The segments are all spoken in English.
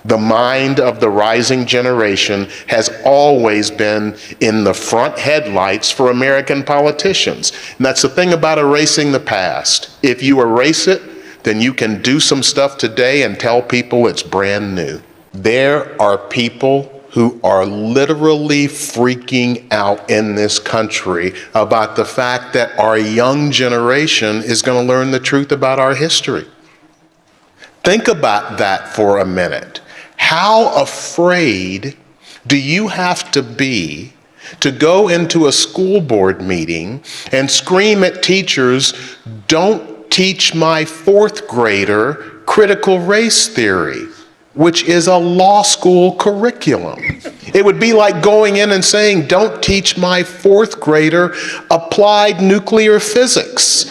The mind of the rising generation has always been in the front headlights for American politicians. And that's the thing about erasing the past. If you erase it, then you can do some stuff today and tell people it's brand new. There are people who are literally freaking out in this country about the fact that our young generation is going to learn the truth about our history. Think about that for a minute. How afraid do you have to be to go into a school board meeting and scream at teachers, "Don't teach my fourth grader critical race theory," which is a law school curriculum? It would be like going in and saying, "Don't teach my fourth grader applied nuclear physics."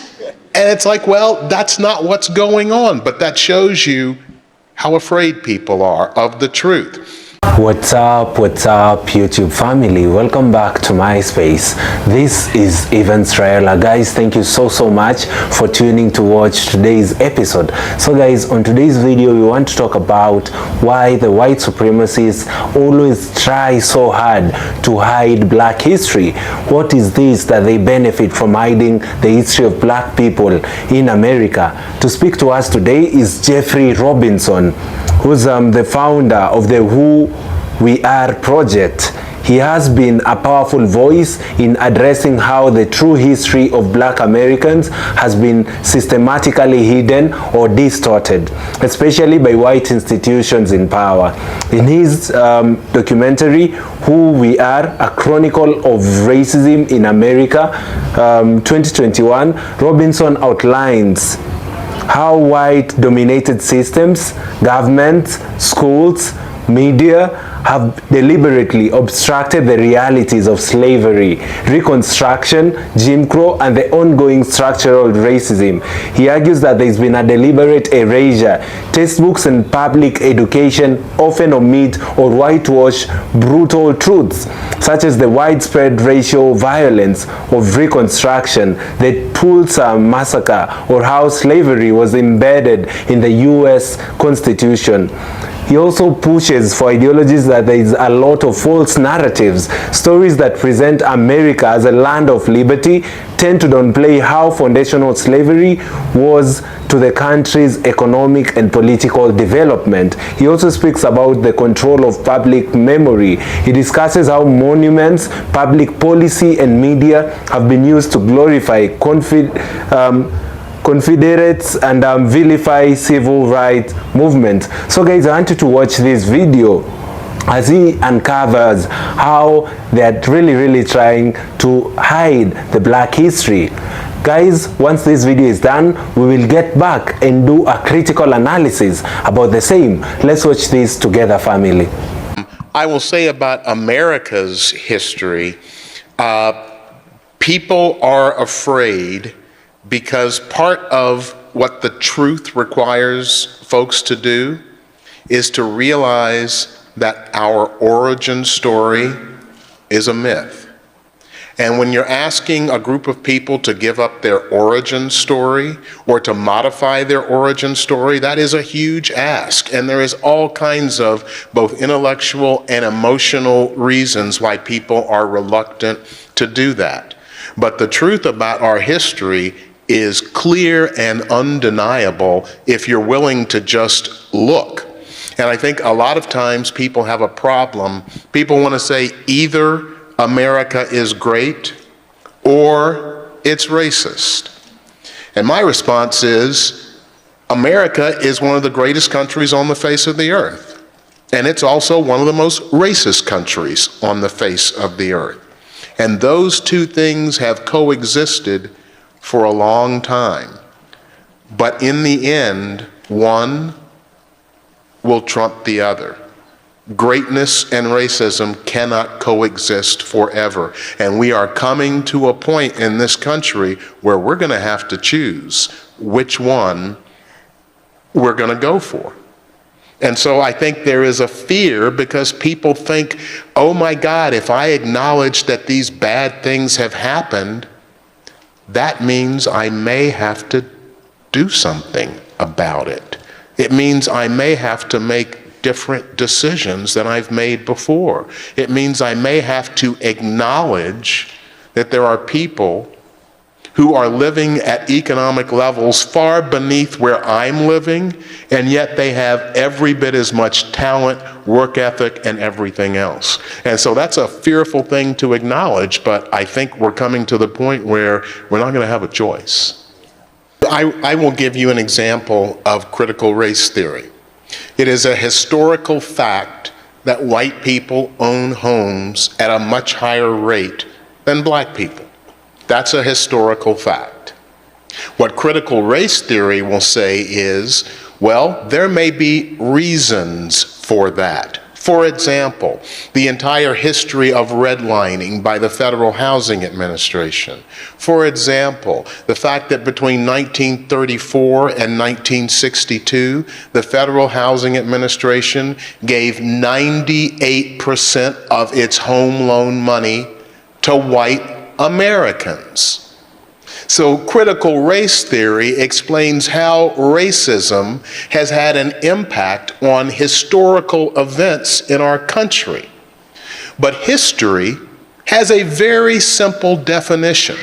And it's like, well, that's not what's going on, but that shows you how afraid people are of the truth. What's up YouTube family? Welcome back to my space. This is Evans Raela. Guys, thank you so much for tuning to watch today's episode. So guys, on today's video we want to talk about why the white supremacists always try so hard to hide black history. What is this that they benefit from hiding the history of black people in America? To speak to us today is Jeffrey Robinson, who's the founder of the Who We Are project. He has been a powerful voice in addressing how the true history of black Americans has been systematically hidden or distorted, especially by white institutions in power. In his documentary, Who We Are, A Chronicle of Racism in America, 2021, Robinson outlines how white-dominated systems, governments, schools, media have deliberately obstructed the realities of slavery, Reconstruction, Jim Crow, and the ongoing structural racism. He argues that there's been a deliberate erasure. Textbooks and public education often omit or whitewash brutal truths, such as the widespread racial violence of Reconstruction, the Tulsa Massacre, or how slavery was embedded in the U.S. Constitution. He also pushes for ideologies that there is a lot of false narratives. Stories that present America as a land of liberty tend to downplay how foundational slavery was to the country's economic and political development. He also speaks about the control of public memory. He discusses how monuments, public policy, and media have been used to glorify Confederates and vilify civil rights movement. So guys, I want you to watch this video as he uncovers how they're really trying to hide the black history. Guys, once this video is done, we will get back and do a critical analysis about the same. Let's watch this together, family. I will say about America's history, people are afraid because part of what the truth requires folks to do is to realize that our origin story is a myth. And when you're asking a group of people to give up their origin story or to modify their origin story, that is a huge ask. And there is all kinds of both intellectual and emotional reasons why people are reluctant to do that. But the truth about our history is clear and undeniable if you're willing to just look. And I think a lot of times people have a problem. People want to say either America is great or it's racist. And my response is America is one of the greatest countries on the face of the earth. And it's also one of the most racist countries on the face of the earth. And those two things have coexisted for a long time. But in the end, one will trump the other. Greatness and racism cannot coexist forever. And we are coming to a point in this country where we're going to have to choose which one we're going to go for. And so I think there is a fear because people think, oh my God, if I acknowledge that these bad things have happened, that means I may have to do something about it. It means I may have to make different decisions than I've made before. It means I may have to acknowledge that there are people who are living at economic levels far beneath where I'm living, and yet they have every bit as much talent, work ethic, and everything else. And so that's a fearful thing to acknowledge, but I think we're coming to the point where we're not going to have a choice. I will give you an example of critical race theory. It is a historical fact that white people own homes at a much higher rate than black people. That's a historical fact. What critical race theory will say is, well, there may be reasons for that. For example, the entire history of redlining by the Federal Housing Administration. For example, the fact that between 1934 and 1962, the Federal Housing Administration gave 98% of its home loan money to white Americans. So critical race theory explains how racism has had an impact on historical events in our country. But history has a very simple definition.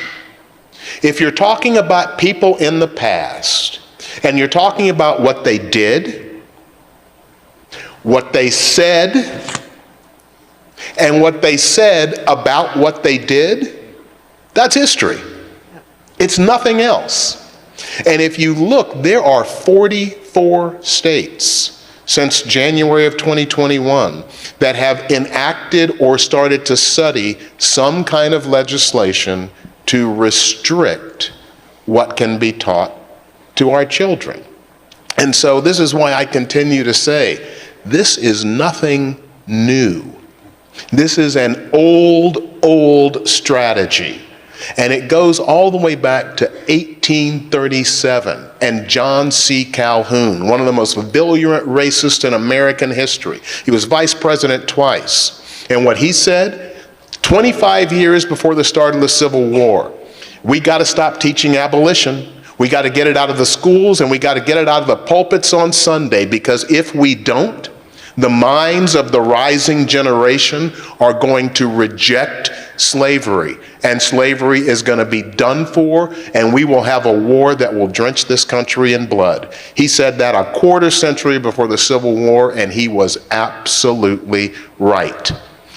If you're talking about people in the past, and you're talking about what they did, what they said, and what they said about what they did, that's history. It's nothing else. And if you look, there are 44 states since January of 2021 that have enacted or started to study some kind of legislation to restrict what can be taught to our children. And so this is why I continue to say, this is nothing new. This is an old strategy. And it goes all the way back to 1837 and John C. Calhoun, one of the most virulent racists in American history. He was vice president twice. And what he said, 25 years before the start of the Civil War, we got to stop teaching abolition. We got to get it out of the schools, and we got to get it out of the pulpits on Sunday, because if we don't, the minds of the rising generation are going to reject slavery, and slavery is going to be done for, and we will have a war that will drench this country in blood. He said that a quarter century before the Civil War, and he was absolutely right.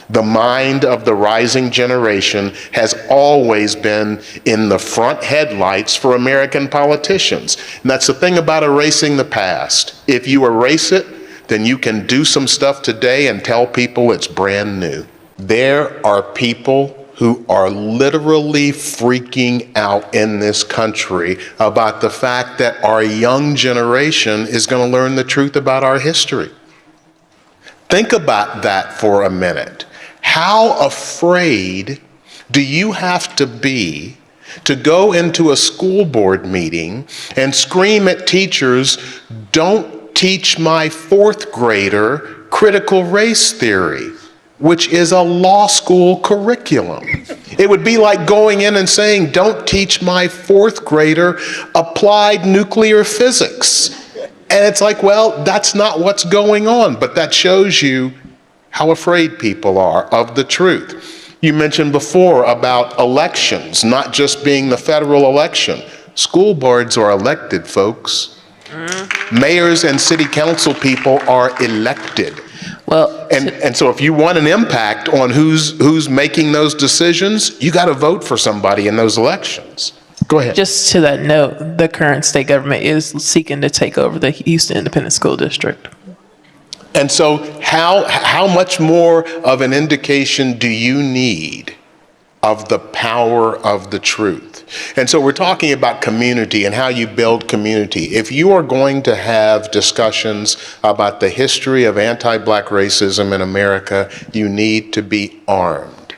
The mind of the rising generation has always been in the front headlights for American politicians. And that's the thing about erasing the past. If you erase it, then you can do some stuff today and tell people it's brand new. There are people who are literally freaking out in this country about the fact that our young generation is going to learn the truth about our history. Think about that for a minute. How afraid do you have to be to go into a school board meeting and scream at teachers, "Don't teach my fourth grader critical race theory," which is a law school curriculum? It would be like going in and saying, "Don't teach my fourth grader applied nuclear physics." And it's like, well, that's not what's going on, but that shows you how afraid people are of the truth. You mentioned before about elections, not just being the federal election. School boards are elected, folks. Mayors and city council people are elected. Well, and so if you want an impact on who's making those decisions, you got to vote for somebody in those elections. Go ahead. just to that note, the current state government is seeking to take over the Houston Independent School District. And so how much more of an indication do you need of the power of the truth? And so we're talking about community and how you build community. If you are going to have discussions about the history of anti-Black racism in America, you need to be armed.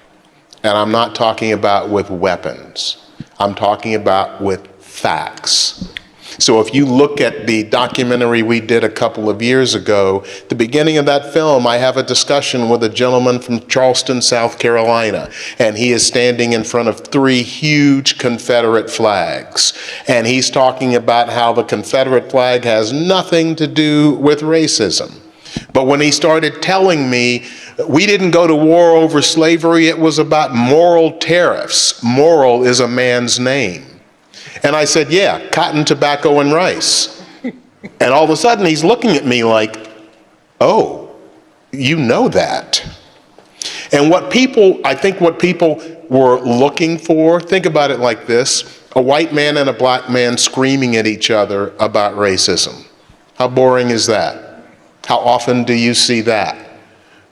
And I'm not talking about with weapons. I'm talking about with facts. So if you look at the documentary we did a couple of years ago, the beginning of that film, I have a discussion with a gentleman from Charleston, South Carolina, and he is standing in front of 3 huge Confederate flags. And he's talking about how the Confederate flag has nothing to do with racism. But when he started telling me, we didn't go to war over slavery, it was about moral tariffs. Moral is a man's name. And I said, yeah, cotton, tobacco, and rice. And all of a sudden he's looking at me like, oh, you know that. And I think what people were looking for, think about it like this: a white man and a black man screaming at each other about racism. How boring is that? How often do you see that?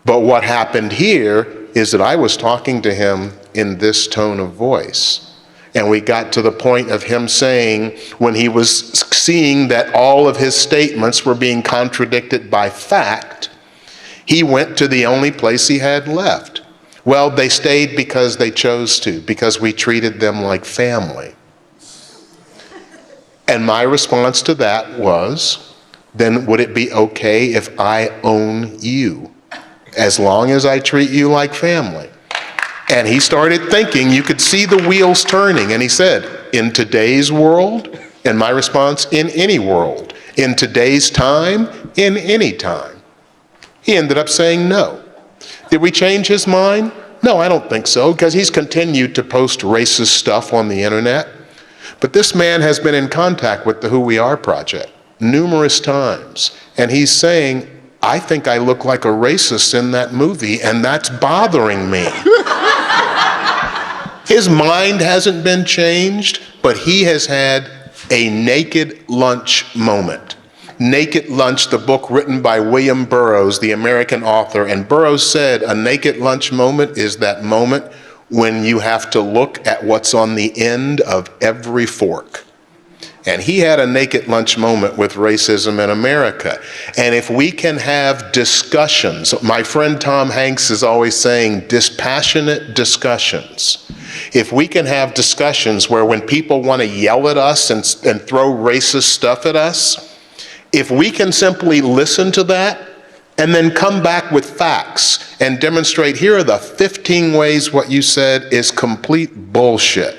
But what happened here is that I was talking to him in this tone of voice. And we got to the point of him saying, when he was seeing that all of his statements were being contradicted by fact, he went to the only place he had left. Well, they stayed because they chose to, because we treated them like family. And my response to that was, then would it be okay if I own you, as long as I treat you like family? And he started thinking, you could see the wheels turning, and he said, in today's world, and my response, in any world, in today's time, in any time. He ended up saying no. Did we change his mind? No, I don't think so, because he's continued to post racist stuff on the internet. But this man has been in contact with the Who We Are Project numerous times, and he's saying, I think I look like a racist in that movie, and that's bothering me. His mind hasn't been changed, but he has had a naked lunch moment. Naked Lunch, the book written by William Burroughs, the American author. And Burroughs said a naked lunch moment is that moment when you have to look at what's on the end of every fork. And he had a naked lunch moment with racism in America. And if we can have discussions, my friend Tom Hanks is always saying dispassionate discussions. If we can have discussions where when people want to yell at us and throw racist stuff at us, if we can simply listen to that and then come back with facts and demonstrate, here are the 15 ways what you said is complete bullshit,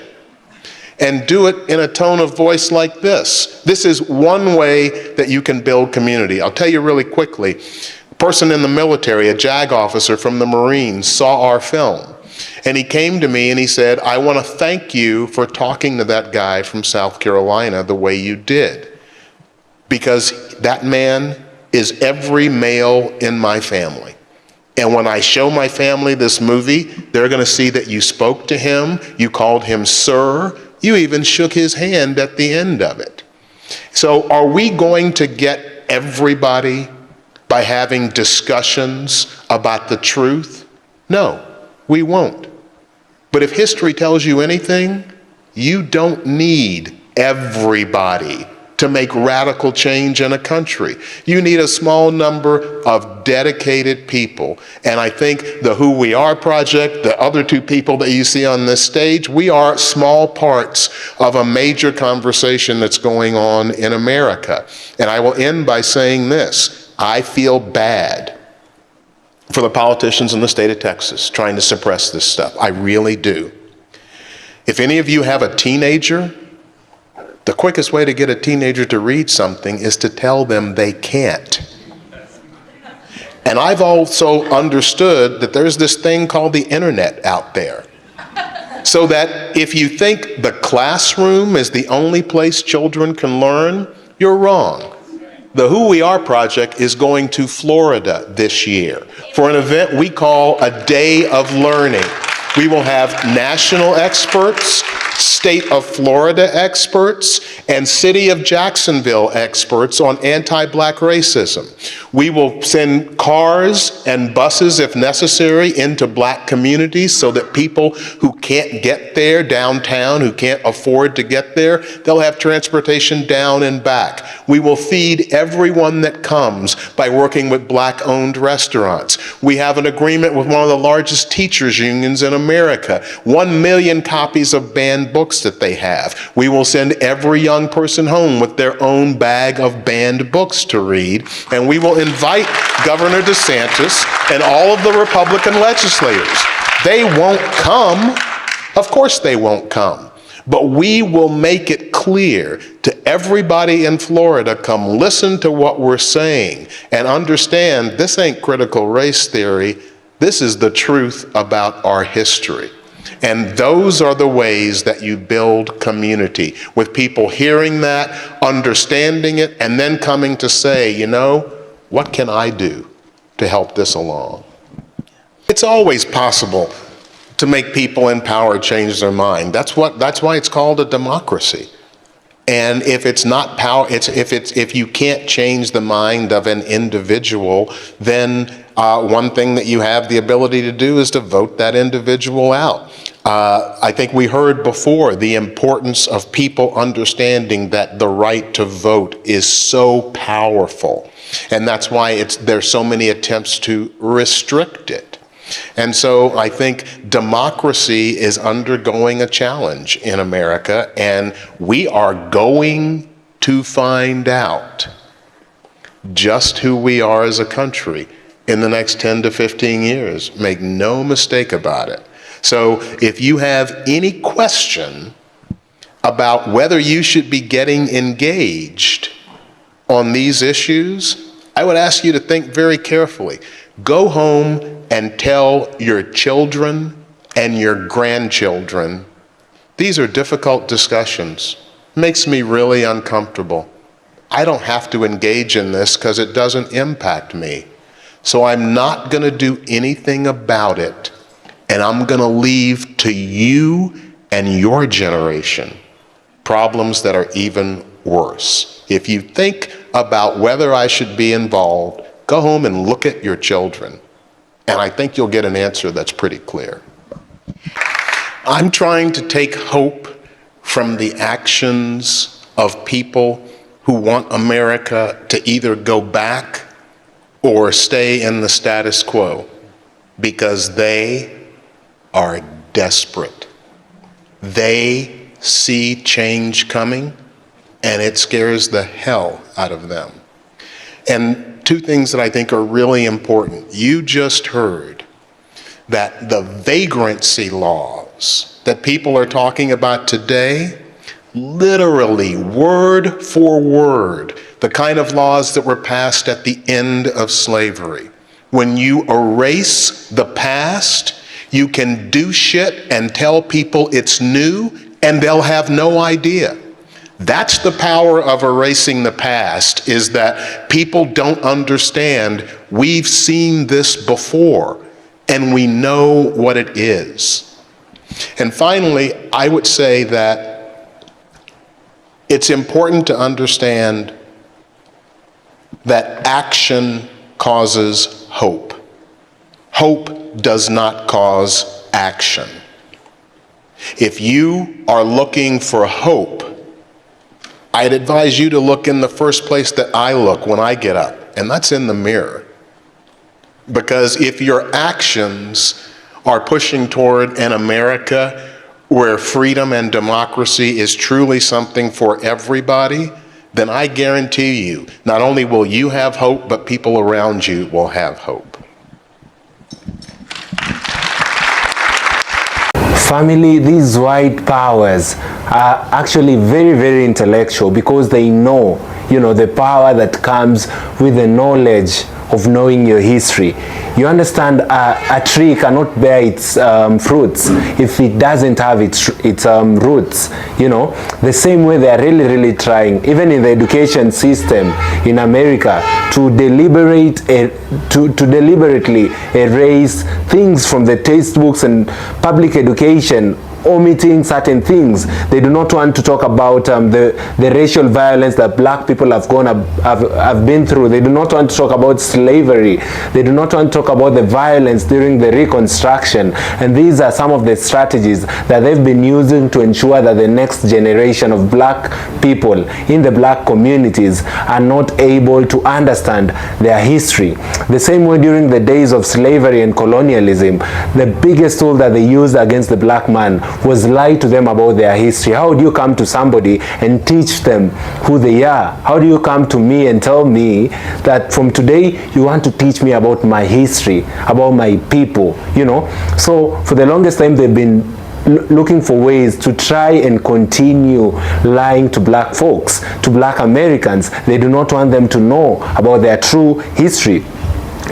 and do it in a tone of voice like this. This is one way that you can build community. I'll tell you really quickly. A person in the military, a JAG officer from the Marines, saw our film. And he came to me and he said, I want to thank you for talking to that guy from South Carolina the way you did. Because that man is every male in my family. And when I show my family this movie, they're going to see that you spoke to him, you called him sir, you even shook his hand at the end of it. So are we going to get everybody by having discussions about the truth? No, we won't. But if history tells you anything, you don't need everybody to make radical change in a country. You need a small number of dedicated people. And I think the Who We Are Project, the other two people that you see on this stage, we are small parts of a major conversation that's going on in America. And I will end by saying this: I feel bad for the politicians in the state of Texas trying to suppress this stuff. I really do. If any of you have a teenager, the quickest way to get a teenager to read something is to tell them they can't. And I've also understood that there's this thing called the internet out there. So that if you think the classroom is the only place children can learn, you're wrong. The Who We Are Project is going to Florida this year for an event we call a Day of Learning. We will have national experts, state of Florida experts, and city of Jacksonville experts on anti-black racism. We will send cars and buses, if necessary, into black communities so that people who can't get there downtown, who can't afford to get there, they'll have transportation down and back. We will feed everyone that comes by working with black-owned restaurants. We have an agreement with one of the largest teachers unions in America, 1 million copies of banned books that they have. We will send every young person home with their own bag of banned books to read, and we will invite Governor DeSantis and all of the Republican legislators. They won't come. Of course they won't come. But we will make it clear to everybody in Florida, come listen to what we're saying and understand this ain't critical race theory. This is the truth about our history. And those are the ways that you build community, with people hearing that, understanding it, and then coming to say, you know, what can I do to help this along? It's always possible to make people in power change their mind. That's why it's called a democracy. And if it's not power, if you can't change the mind of an individual, then one thing that you have the ability to do is to vote that individual out. I think we heard before the importance of people understanding that the right to vote is so powerful. And that's why there's so many attempts to restrict it. And so I think democracy is undergoing a challenge in America, and we are going to find out just who we are as a country in the next 10 to 15 years. Make no mistake about it. So if you have any question about whether you should be getting engaged on these issues, I would ask you to think very carefully. Go home and tell your children and your grandchildren, these are difficult discussions. Makes me really uncomfortable. I don't have to engage in this because it doesn't impact me. So I'm not going to do anything about it, and I'm going to leave to you and your generation problems that are even worse. If you think about whether I should be involved, go home and look at your children, and I think you'll get an answer that's pretty clear. I'm trying to take hope from the actions of people who want America to either go back or stay in the status quo, because they are desperate. They see change coming, and it scares the hell out of them. And two things that I think are really important. You just heard that the vagrancy laws that people are talking about today, literally word for word, the kind of laws that were passed at the end of slavery. When you erase the past, you can do shit and tell people it's new, and they'll have no idea. That's the power of erasing the past, is that people don't understand we've seen this before and we know what it is. And finally, I would say that it's important to understand that action causes hope. Hope does not cause action. If you are looking for hope, I'd advise you to look in the first place that I look when I get up, and that's in the mirror. Because if your actions are pushing toward an America where freedom and democracy is truly something for everybody, then I guarantee you, not only will you have hope, but people around you will have hope. Family, these white powers are actually very, very intellectual, because they know, the power that comes with the knowledge of knowing your history. You understand, a tree cannot bear its fruits if it doesn't have its roots. The same way they are really, really trying, even in the education system in America, to deliberately erase things from the textbooks and public education, omitting certain things. They do not want to talk about the racial violence that black people have been through. They do not want to talk about slavery. They do not want to talk about the violence during the Reconstruction. And these are some of the strategies that they've been using to ensure that the next generation of black people in the black communities are not able to understand their history. The same way during the days of slavery and colonialism, the biggest tool that they used against the black man was lie to them about their history. How do you come to somebody and teach them who they are? How do you come to me and tell me that from today you want to teach me about my history, about my people, So for the longest time they've been looking for ways to try and continue lying to black folks, to black Americans. They do not want them to know about their true history.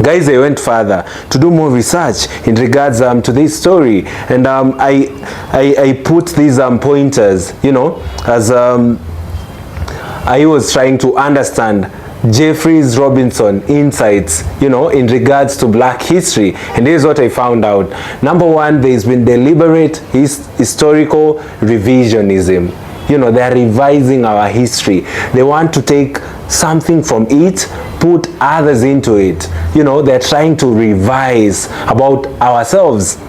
Guys, they went further to do more research in regards to this story, and I put these pointers, you know, as I was trying to understand Jeffries Robinson insights, you know, in regards to black history. And here's what I found out. Number one, there's been deliberate historical revisionism. You know, they're revising our history. They want to take something from it, put others into it. You know, they're trying to revise about ourselves.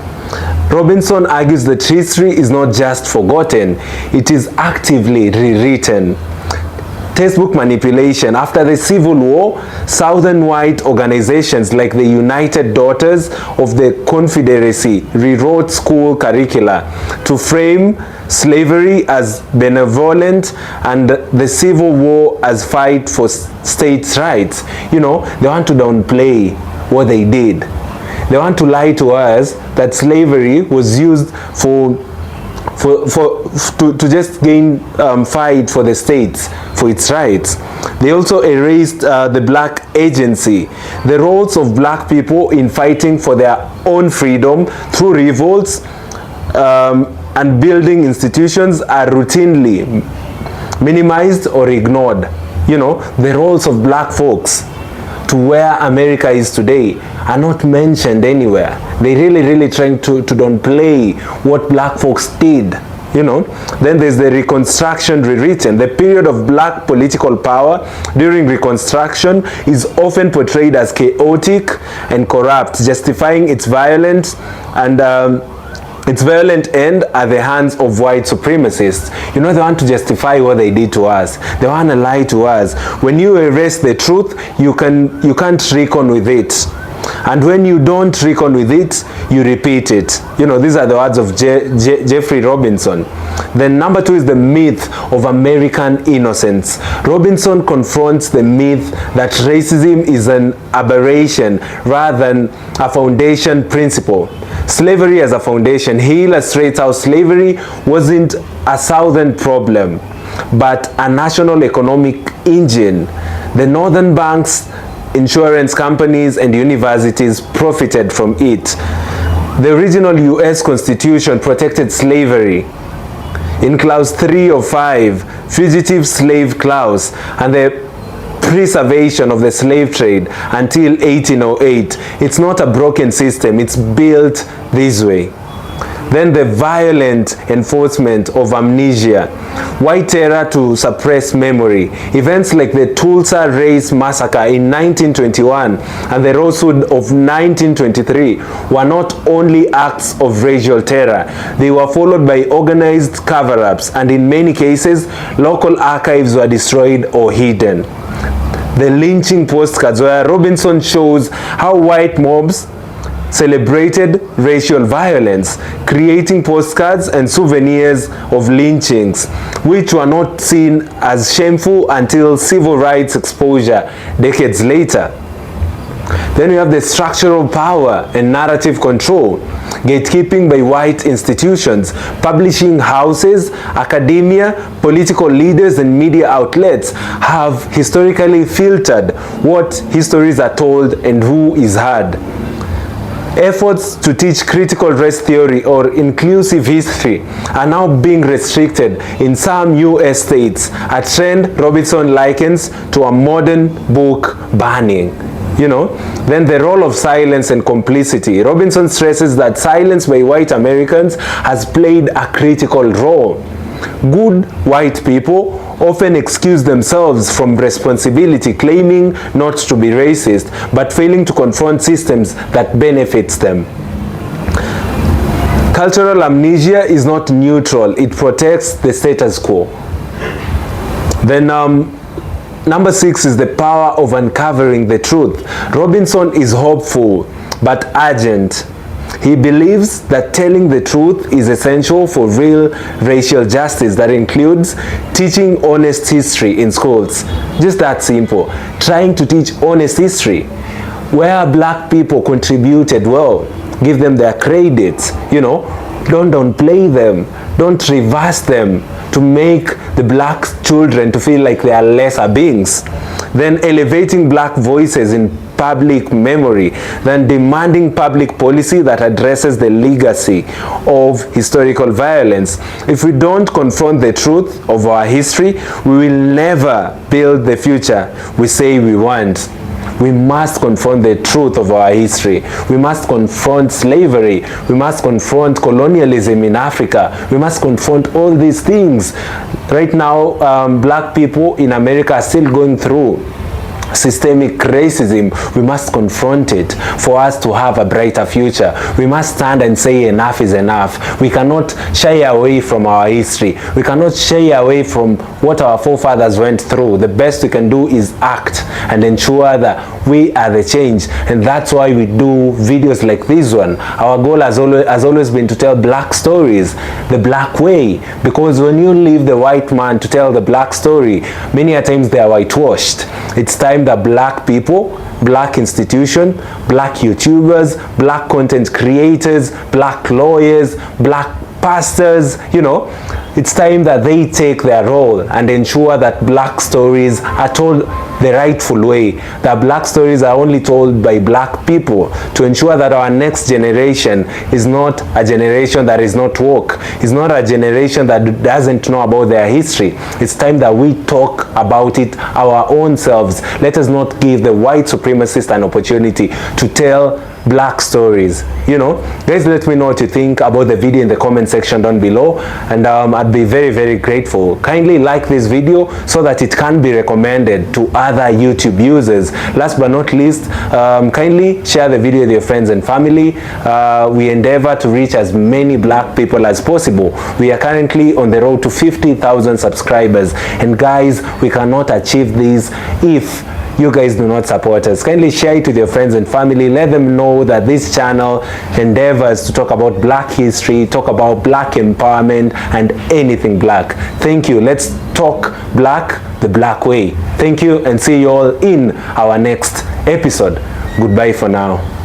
Robinson argues that history is not just forgotten, it is actively rewritten. Textbook manipulation. After the Civil War, Southern white organizations like the United Daughters of the Confederacy rewrote school curricula to frame slavery as benevolent and the Civil War as fight for states' rights. You know, they want to downplay what they did. They want to lie to us that slavery was used to just gain fight for the states, for its rights. They also erased the black agency, the roles of black people in fighting for their own freedom through revolts and building institutions are routinely minimized or ignored. You know, the roles of black folks to where America is today are not mentioned anywhere. They really trying to downplay what black folks did, you know. Then there's the Reconstruction rewritten. The period of black political power during Reconstruction is often portrayed as chaotic and corrupt, justifying its violent end at the hands of white supremacists. You know, they want to justify what they did to us. They want to lie to us. When you erase the truth, you can't reckon with it. And when you don't reckon with it, you repeat it. You know, these are the words of Jeffrey Robinson. Then number two is the myth of American innocence. Robinson confronts the myth that racism is an aberration rather than a foundation principle. Slavery as a foundation. He illustrates how slavery wasn't a Southern problem, but a national economic engine. The Northern banks, insurance companies, and universities profited from it. The original U.S. Constitution protected slavery. In Clause 3 of 5, Fugitive Slave Clause, and the preservation of the slave trade until 1808. It's not a broken system, it's built this way. Then the violent enforcement of amnesia, white terror to suppress memory. Events like the Tulsa Race Massacre in 1921 and the Rosewood of 1923 were not only acts of racial terror, they were followed by organized cover-ups, and in many cases, local archives were destroyed or hidden. The lynching postcards, where Robinson shows how white mobs celebrated racial violence, creating postcards and souvenirs of lynchings, which were not seen as shameful until civil rights exposure decades later. Then we have the structural power and narrative control, gatekeeping by white institutions, publishing houses, academia, political leaders, and media outlets have historically filtered what histories are told and who is heard. Efforts to teach critical race theory or inclusive history are now being restricted in some US states, a trend Robinson likens to a modern book banning. You know, then the role of silence and complicity. Robinson stresses that silence by white Americans has played a critical role. Good white people often excuse themselves from responsibility, claiming not to be racist, but failing to confront systems that benefits them. Cultural amnesia is not neutral, it protects the status quo. Then number 6 is the power of uncovering the truth. Robinson is hopeful but urgent. He believes that telling the truth is essential for real racial justice. That includes teaching honest history in schools. Just that simple. Trying to teach honest history, where black people contributed well, give them their credits, you know. Don't downplay them, don't reverse them to make the black children to feel like they are lesser beings. Then elevating black voices in public memory, then demanding public policy that addresses the legacy of historical violence. If we don't confront the truth of our history, we will never build the future we say we want. We must confront the truth of our history. We must confront slavery. We must confront colonialism in Africa. We must confront all these things. Right now, black people in America are still going through systemic racism. We must confront it for us to have a brighter future. We must stand and say enough is enough. We cannot shy away from our history. We cannot shy away from what our forefathers went through. The best we can do is act and ensure that we are the change. And that's why we do videos like this one. Our goal has always been to tell black stories the black way, because when you leave the white man to tell the black story, many a times they are whitewashed. It's time that black people, black institution, black YouTubers, black content creators, black lawyers, black pastors, you know, it's time that they take their role and ensure that black stories are told the rightful way, that black stories are only told by black people, to ensure that our next generation is not a generation that is not woke, is not a generation that doesn't know about their history. It's time that we talk about it our own selves. Let us not give the white supremacist an opportunity to tell black stories. You know, guys, let me know what you think about the video in the comment section down below, and I'd be very, very grateful. Kindly like this video so that it can be recommended to other YouTube users. Last but not least, kindly share the video with your friends and family. We endeavor to reach as many black people as possible. We are currently on the road to 50,000 subscribers, and guys, we cannot achieve this if you guys do not support us. Kindly share it with your friends and family. Let them know that this channel endeavors to talk about black history, talk about black empowerment, and anything black. Thank you. Let's talk black the black way. Thank you, and see you all in our next episode. Goodbye for now.